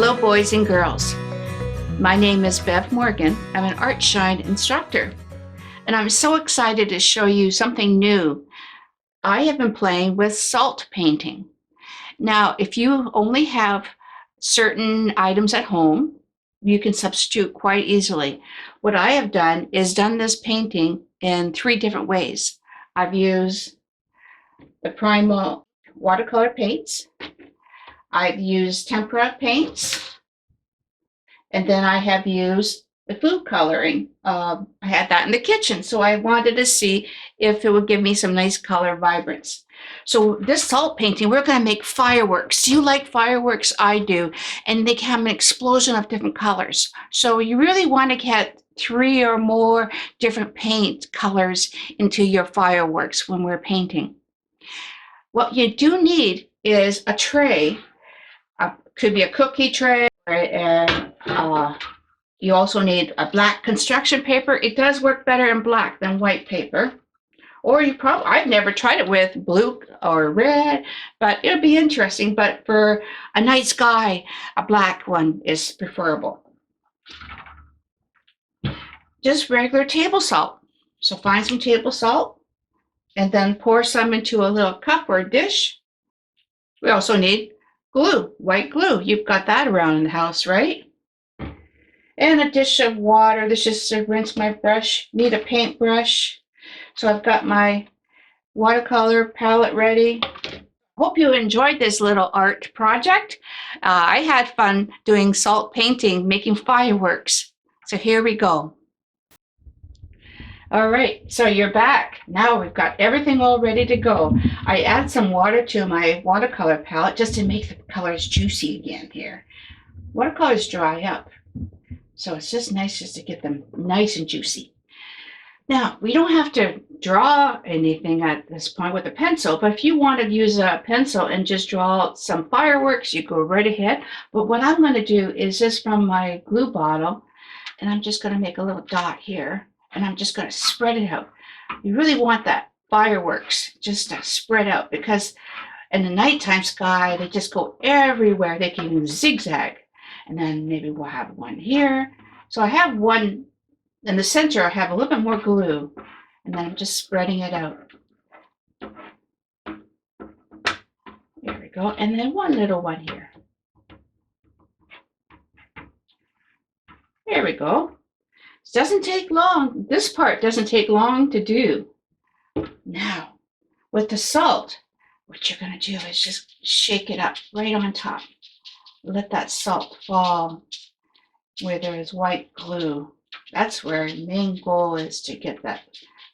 Hello, boys and girls. My name is Bev Morgan. I'm an Artshine instructor, and I'm so excited to show you something new. I have been playing with salt painting. Now, if you only have certain items at home, you can substitute quite easily. What I have done is done this painting in 3 different ways. I've used the primal watercolor paints, I've used tempera paints, and then I have used the food coloring. I had that in the kitchen, so I wanted to see if it would give me some nice color vibrance. So this salt painting, we're going to make fireworks. Do you like fireworks? I do. And they can have an explosion of different colors. So you really want to get 3 or more different paint colors into your fireworks when we're painting. What you do need is a tray. Could be a cookie tray, and you also need a black construction paper. It does work better in black than white paper. Or I've never tried it with blue or red, but it'll be interesting. But for a night sky, a black one is preferable. Just regular table salt. So find some table salt and then pour some into a little cup or dish. We also need glue, white glue. You've got that around in the house, right? And a dish of water. This is just to rinse my brush. Need a paintbrush. So I've got my watercolor palette ready. Hope you enjoyed this little art project. I had fun doing salt painting, making fireworks. So here we go. All right, so you're back. Now we've got everything all ready to go. I add some water to my watercolor palette just to make the colors juicy again here. Watercolors dry up, so it's just nice just to get them nice and juicy. Now, we don't have to draw anything at this point with a pencil, but if you want to use a pencil and just draw some fireworks, you go right ahead. But what I'm going to do is just from my glue bottle, and I'm just going to make a little dot here, and I'm just going to spread it out. You really want that fireworks just to spread out, because in the nighttime sky, they just go everywhere. They can zigzag. And then maybe we'll have one here. So I have one in the center. I have a little bit more glue, and then I'm just spreading it out. There we go. And then one little one here. There we go. It doesn't take long. This part doesn't take long to do. Now, with the salt, what you're going to do is just shake it up right on top. Let that salt fall where there is white glue. That's where the main goal is, to get that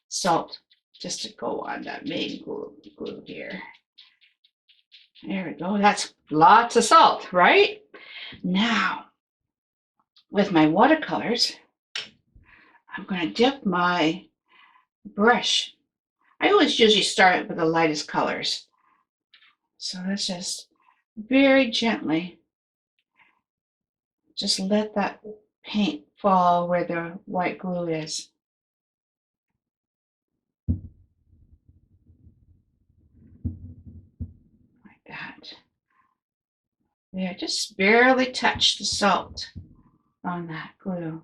salt just to go on that main glue here. There we go. That's lots of salt, right? Now, with my watercolors, I'm going to dip my brush. I always usually start with the lightest colors. So let's just very gently just let that paint fall where the white glue is. Like that. There, just barely touch the salt on that glue.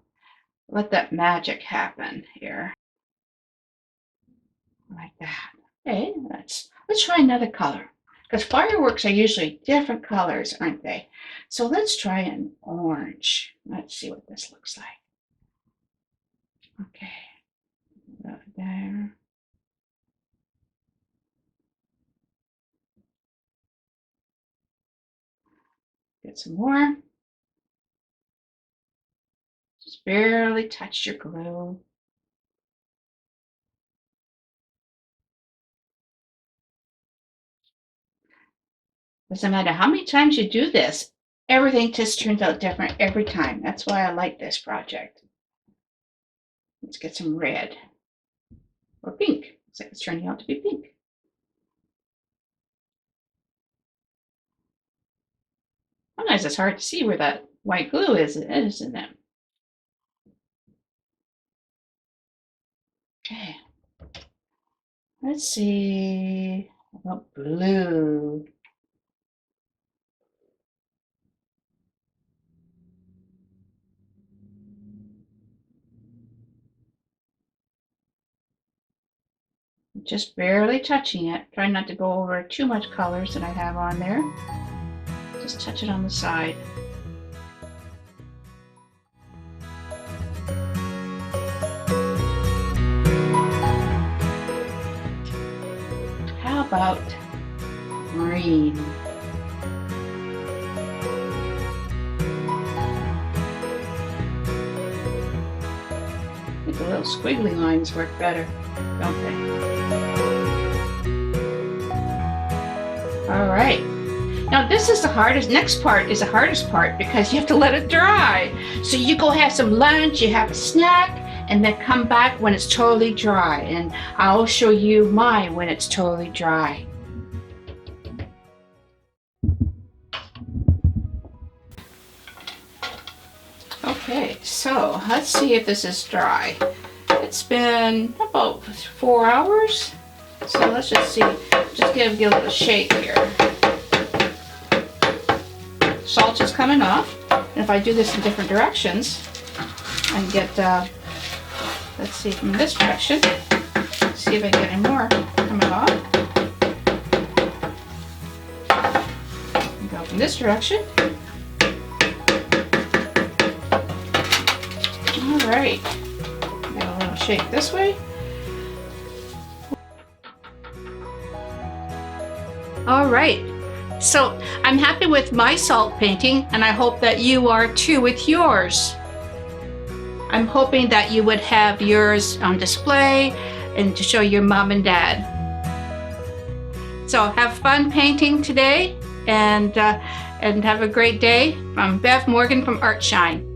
Let that magic happen here. Like that. Okay, let's try another color. Because fireworks are usually different colors, aren't they? So let's try an orange. Let's see what this looks like. Okay, right there. Get some more. Just barely touch your glue. Doesn't matter how many times you do this, everything just turns out different every time. That's why I like this project. Let's get some red or pink. Looks like it's turning out to be pink. Sometimes it's hard to see where that white glue is, isn't it? Okay. Let's see about blue. Just barely touching it. Try not to go over too much colors that I have on there. Just touch it on the side. How about green? I think the little squiggly lines work better, don't they? All right. Now this is the hardest, next part is the hardest part because you have to let it dry. So you go have some lunch, you have a snack, and then come back when it's totally dry. And I'll show you mine when it's totally dry. Okay, so let's see if this is dry. It's been about 4 hours. So let's just see, just give it a little shake here. Salt is coming off. And if I do this in different directions, I can get, let's see, from this direction, see if I get any more coming off. And go from this direction. All right, give a little shake this way. All right, so I'm happy with my salt painting, and I hope that you are too with yours. I'm hoping that you would have yours on display and to show your mom and dad. So have fun painting today, and have a great day. From Bev Morgan from Artshine.